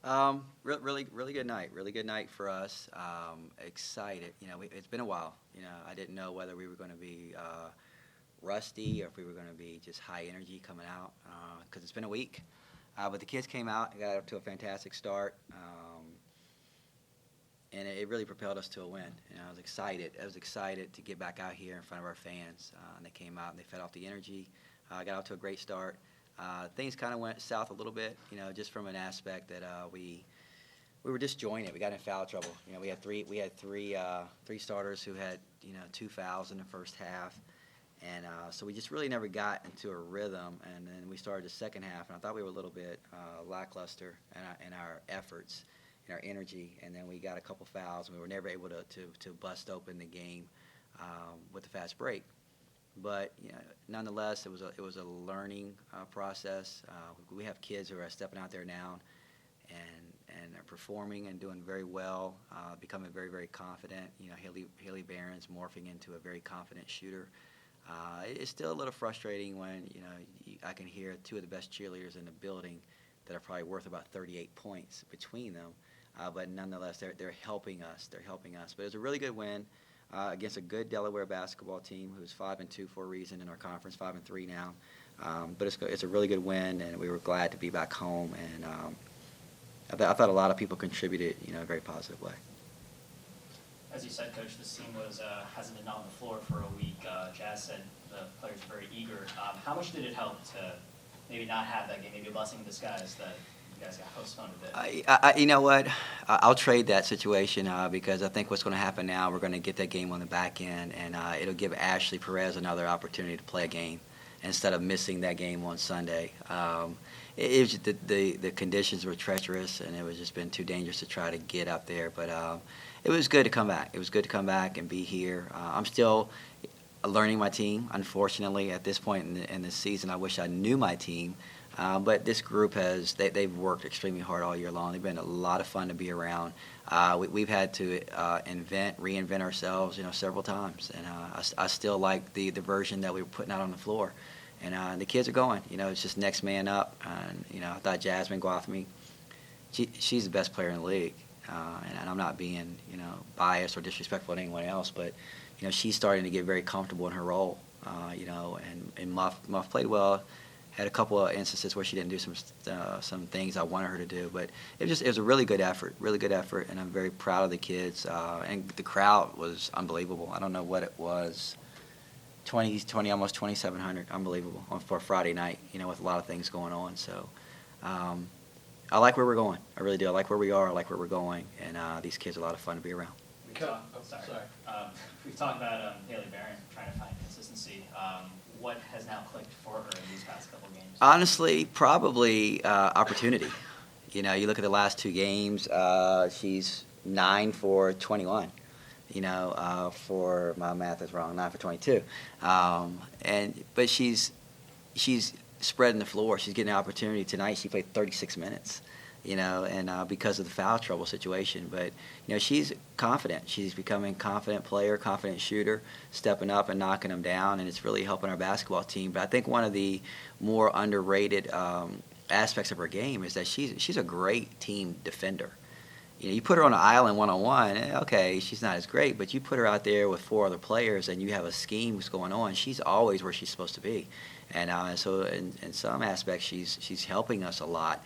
Really good night. Really good night for us. Excited. It's been a while. I didn't know whether we were going to be rusty or if we were going to be just high energy coming out because it's been a week. But the kids came out and got up to a fantastic start, and it really propelled us to a win. I was excited. I was excited to get back out here in front of our fans. And they came out and they fed off the energy. Got off to a great start. Things kind of went south a little bit, just from an aspect that we were disjointed. We got in foul trouble. We had three starters who had two fouls in the first half, and so we just really never got into a rhythm. And then we started the second half, and I thought we were a little bit lackluster in our efforts, in our energy. And then we got a couple fouls, and we were never able to bust open the game with the fast break. But nonetheless, it was a learning process. We have kids who are stepping out there now, and are performing and doing very well, becoming very, very confident. Haley Barron's morphing into a very confident shooter. It's still a little frustrating when I can hear two of the best cheerleaders in the building that are probably worth about 38 points between them. But nonetheless, they're helping us. They're helping us. But it was a really good win. Against a good Delaware basketball team who's 5-2 for a reason in our conference, 5-3 now. But it's a really good win, and we were glad to be back home. And I thought a lot of people contributed, in a very positive way. As you said, Coach, this team hasn't been on the floor for a week. Jazz said the players are very eager. How much did it help to maybe not have that game, maybe a blessing in disguise that you guys got postponed a bit? You know what? I'll trade that situation because I think what's going to happen now, we're going to get that game on the back end, and it'll give Ashley Perez another opportunity to play a game instead of missing that game on Sunday. It was just the conditions were treacherous, and it was just been too dangerous to try to get up there. But it was good to come back. It was good to come back and be here. I'm still learning my team. Unfortunately, at this point in the season, I wish I knew my team. But this group they've worked extremely hard all year long. They've been a lot of fun to be around. We've had to reinvent ourselves, several times. And I still like the version that we were putting out on the floor. And the kids are going. It's just next man up. And, I thought Jasmine Gwathmey, she's the best player in the league. And I'm not being, biased or disrespectful to anyone else, but, she's starting to get very comfortable in her role, and Muff played well. Had a couple of instances where she didn't do some things I wanted her to do, but it was a really good effort, and I'm very proud of the kids. And the crowd was unbelievable. I don't know what it was, 20, almost 2,700, unbelievable for a Friday night. With a lot of things going on. So I like where we're going. I really do. I like where we are. I like where we're going, and these kids are a lot of fun to be around. We've talked about Haley Barron trying to find consistency. What has now clicked for her in these past couple games? Honestly, probably opportunity. You look at the last two games, she's 9 for 21. For my math is wrong, 9 for 22. But she's spreading the floor. She's getting an opportunity tonight. She played 36 minutes. And because of the foul trouble situation. But, she's confident. She's becoming a confident player, confident shooter, stepping up and knocking them down, and it's really helping our basketball team. But I think one of the more underrated aspects of her game is that she's a great team defender. You put her on an island one-on-one, okay, she's not as great, but you put her out there with 4 other players and you have a scheme that's going on, she's always where she's supposed to be. And so in some aspects, she's helping us a lot.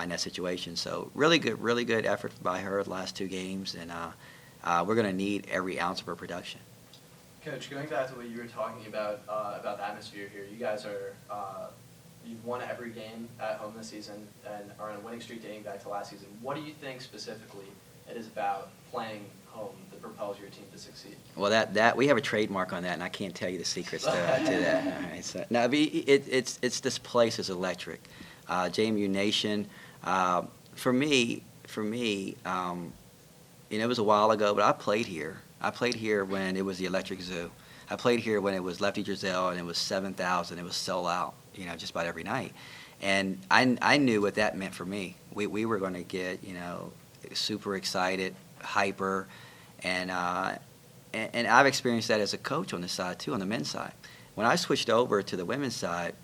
In that situation. So really good effort by her the last 2 games, and we're going to need every ounce of her production. Coach, going back to what you were talking about the atmosphere here, you guys you've won every game at home this season and are on a winning streak dating back to last season. What do you think specifically it is about playing home that propels your team to succeed? Well, that we have a trademark on that, and I can't tell you the secrets to that. All right, so, no, it's this place is electric. JMU Nation. For me, it was a while ago, but I played here. I played here when it was the Electric Zoo. I played here when it was Lefty Drizel and it was 7,000. It was sold out, just about every night. And I knew what that meant for me. We were going to get, super excited, hyper, and I've experienced that as a coach on this side too, on the men's side. When I switched over to the women's side,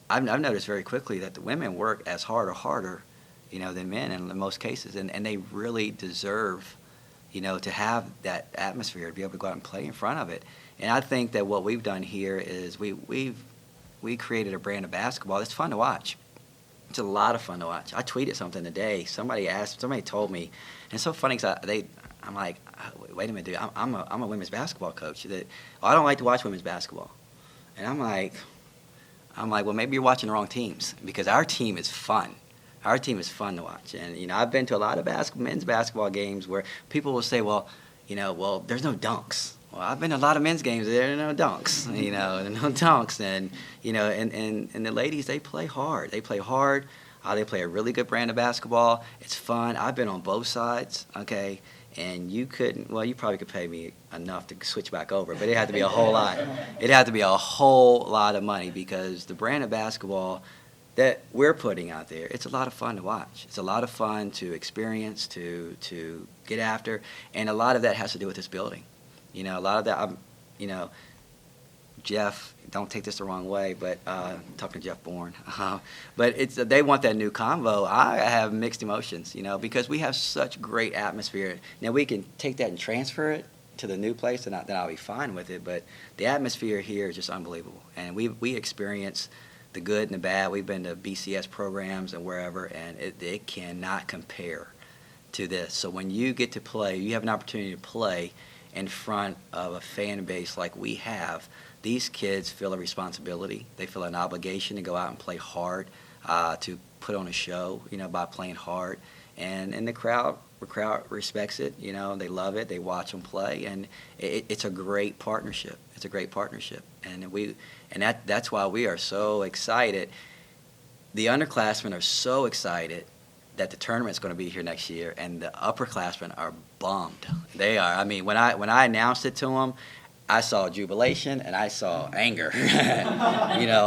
I've noticed very quickly that the women work as hard or harder, than men in most cases, and they really deserve, to have that atmosphere, to be able to go out and play in front of it. And I think that what we've done here is we created a brand of basketball that's fun to watch. It's a lot of fun to watch. I tweeted something today. Somebody told me, and it's so funny because I'm like, wait a minute, dude. I'm a women's basketball coach. I don't like to watch women's basketball, and I'm like, well, maybe you're watching the wrong teams, because our team is fun. Our team is fun to watch, and I've been to a lot of men's basketball games where people will say, well, there's no dunks. Well, I've been to a lot of men's games. There are no dunks, no dunks, and the ladies, they play hard. They play hard. They play a really good brand of basketball. It's fun. I've been on both sides, okay, and you probably could pay me enough to switch back over, but it had to be a whole lot. It had to be a whole lot of money, because the brand of basketball that we're putting out there, it's a lot of fun to watch. It's a lot of fun to experience, to get after, and a lot of that has to do with this building. A lot of that, Jeff, don't take this the wrong way, but I'm talking to Jeff Bourne. But they want that new convo. I have mixed emotions, because we have such great atmosphere. Now, we can take that and transfer it to the new place, and then I'll be fine with it. But the atmosphere here is just unbelievable. And we experience the good and the bad. We've been to BCS programs and wherever, and it cannot compare to this. So when you get to play, you have an opportunity to play in front of a fan base like we have. These kids feel a responsibility. They feel an obligation to go out and play hard, to put on a show, by playing hard. And the crowd respects it. They love it. They watch them play, and it's a great partnership. It's a great partnership, and that's why we are so excited. The underclassmen are so excited that the tournament's going to be here next year, and the upperclassmen are bummed. They are. I mean, when I announced it to them, I saw jubilation and I saw anger,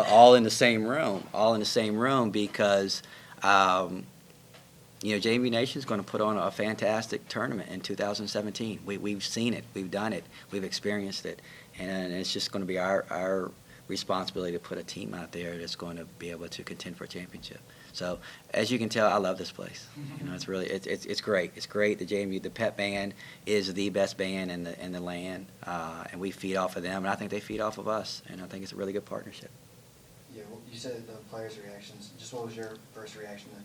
all in the same room, because, JMU Nation is going to put on a fantastic tournament in 2017. We've seen it, we've done it, we've experienced it, and it's just going to be our responsibility to put a team out there that's going to be able to contend for a championship. So, as you can tell, I love this place. It's really it's great. It's great. The JMU, the Pep Band, is the best band in the land, and we feed off of them, and I think they feed off of us, and I think it's a really good partnership. Yeah, well, you said the players' reactions. Just what was your first reaction to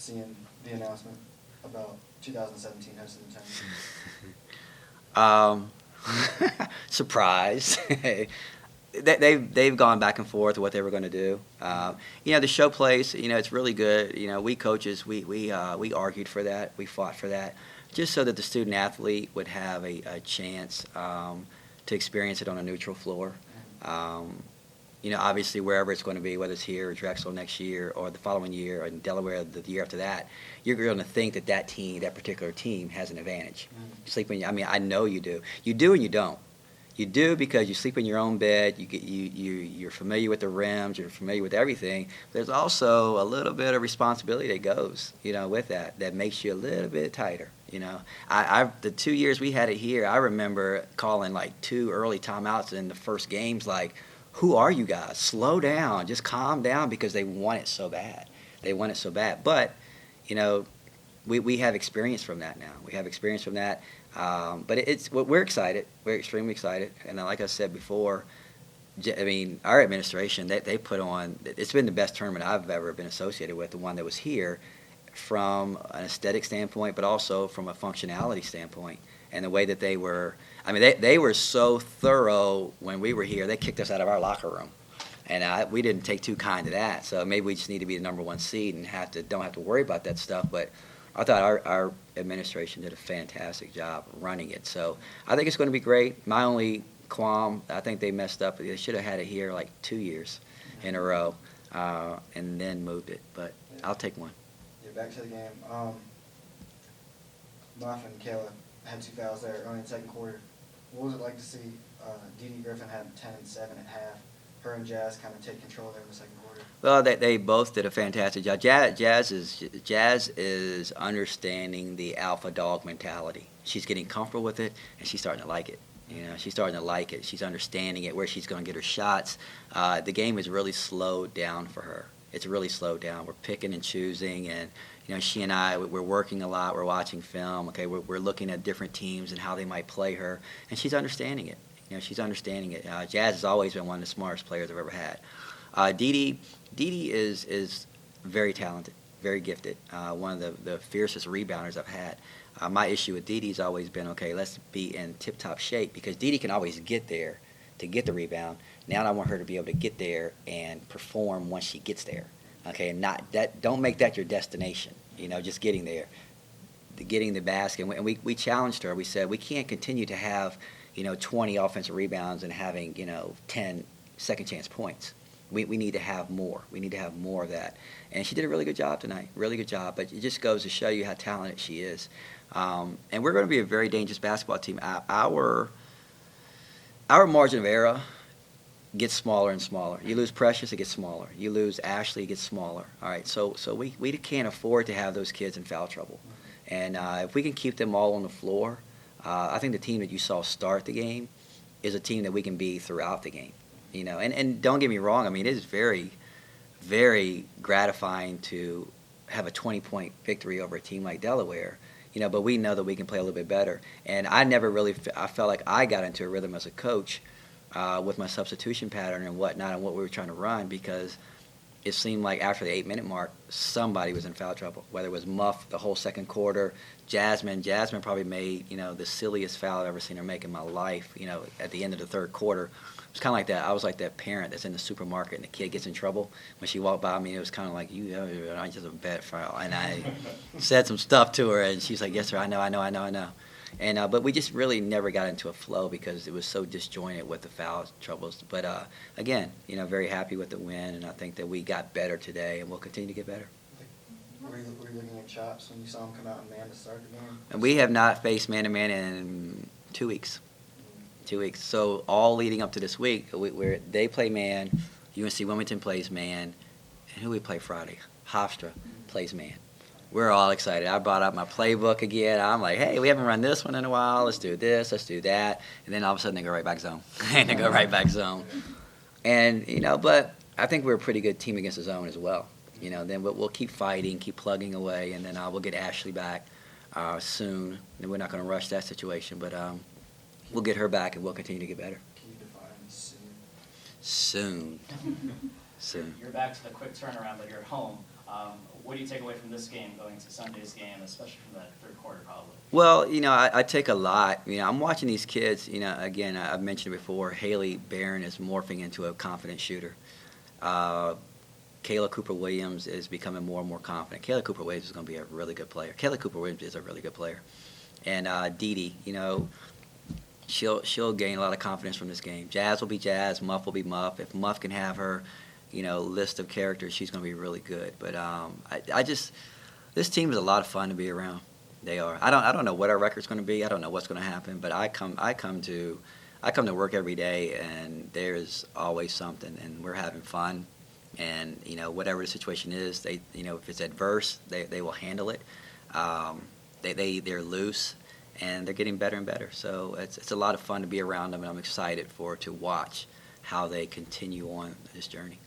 seeing the announcement about 2017 hosting the tournament? Surprise. They've gone back and forth what they were going to do. The show place, it's really good. We coaches, we argued for that. We fought for that, just so that the student athlete would have a chance to experience it on a neutral floor. Obviously wherever it's going to be, whether it's here or Drexel next year or the following year or in Delaware the year after that, you're going to think that particular team has an advantage. I know you do. You do and you don't. You do because you sleep in your own bed. You're familiar with the rims. You're familiar with everything. There's also a little bit of responsibility that goes, with that makes you a little bit tighter. The 2 years we had it here, I remember calling like 2 early timeouts in the first games. Like, who are you guys? Slow down, just calm down, because they want it so bad. But we have experience from that now. We have experience from that. But we're excited. We're extremely excited. And like I said before, our administration, they put on, it's been the best tournament I've ever been associated with, the one that was here, from an aesthetic standpoint, but also from a functionality standpoint. And the way that they were so thorough when we were here, they kicked us out of our locker room. And we didn't take too kind to that. So maybe we just need to be the number 1 seed and don't have to worry about that stuff. But I thought our administration did a fantastic job running it. So I think it's going to be great. My only qualm, I think they messed up. They should have had it here like 2 years in a row and then moved it. But I'll take one. Yeah, back to the game. Muff and Kayla had 2 fouls there early in the second quarter. What was it like to see Dee Dee Griffin had 10 and 7 at half? Her and Jazz kind of take control there in the second quarter. Well, they both did a fantastic job. Jazz is understanding the alpha dog mentality. She's getting comfortable with it, and she's starting to like it. She's starting to like it. She's understanding it, where she's going to get her shots. The game is really slowed down for her. it's really slowed down. We're picking and choosing, and she and I, we're working a lot. We're watching film. Okay, we're looking at different teams and how they might play her, and she's understanding it. She's understanding it. Jazz has always been one of the smartest players I've ever had. Dee Dee is very talented, very gifted. One of the fiercest rebounders I've had. My issue with Dee Dee's always been, okay, let's be in tip-top shape, because Dee Dee can always get there to get the rebound. Now I want her to be able to get there and perform once she gets there. Okay, and don't make that your destination. Just getting there, getting the basket. And we challenged her. We said we can't continue to have 20 offensive rebounds and having 10 second chance points. We need to have more. We need to have more of that. And she did a really good job tonight. Really good job. But it just goes to show you how talented she is. And we're going to be a very dangerous basketball team. Our margin of error gets smaller and smaller. You lose Precious, it gets smaller. You lose Ashley, it gets smaller. All right, so we can't afford to have those kids in foul trouble. And if we can keep them all on the floor, I think the team that you saw start the game is a team that we can be throughout the game. And don't get me wrong, I mean, it is very, very gratifying to have a 20-point victory over a team like Delaware. But we know that we can play a little bit better. And I felt like I got into a rhythm as a coach with my substitution pattern and whatnot and what we were trying to run, because it seemed like after the 8-minute mark, somebody was in foul trouble, whether it was Muff the whole second quarter, Jasmine probably made, the silliest foul I've ever seen her make in my life, at the end of the third quarter. It was kind of like that. I was like that parent that's in the supermarket and the kid gets in trouble. When she walked by me, it was kind of like, I just a bad foul. And I said some stuff to her, and she's like, yes, sir, I know. And but we just really never got into a flow because it was so disjointed with the foul troubles. But again, very happy with the win, and I think that we got better today, and we'll continue to get better. Were you looking at chops when you saw him come out in man to start the game? And we have not faced man-to-man in 2 weeks. 2 weeks. So all leading up to this week, they play man, UNC Wilmington plays man, and who we play Friday? Hofstra plays man. We're all excited. I brought out my playbook again. I'm like, hey, we haven't run this one in a while. Let's do this. Let's do that. And then all of a sudden they go right back zone. And, but I think we're a pretty good team against the zone as well. Then we'll keep fighting, keep plugging away, and then we'll get Ashley back soon. And we're not going to rush that situation, but we'll get her back and we'll continue to get better. Can you define soon? Soon. You're back to the quick turnaround, but you're at home. What do you take away from this game going to Sunday's game, especially from that third quarter probably? Well, I take a lot. I'm watching these kids. Again, I've mentioned it before, Haley Barron is morphing into a confident shooter. Kayla Cooper-Williams is becoming more and more confident. Kayla Cooper-Williams is going to be a really good player. Kayla Cooper-Williams is a really good player. And Dee Dee, she'll gain a lot of confidence from this game. Jazz will be Jazz. Muff will be Muff. If Muff can have her, list of characters, she's going to be really good. But this team is a lot of fun to be around. They are. I don't know what our record's going to be. I don't know what's going to happen. But I come to work every day, and there's always something, and we're having fun. And whatever the situation is, they if it's adverse, they will handle it. They're loose, and they're getting better and better. So it's a lot of fun to be around them, and I'm excited to watch how they continue on this journey.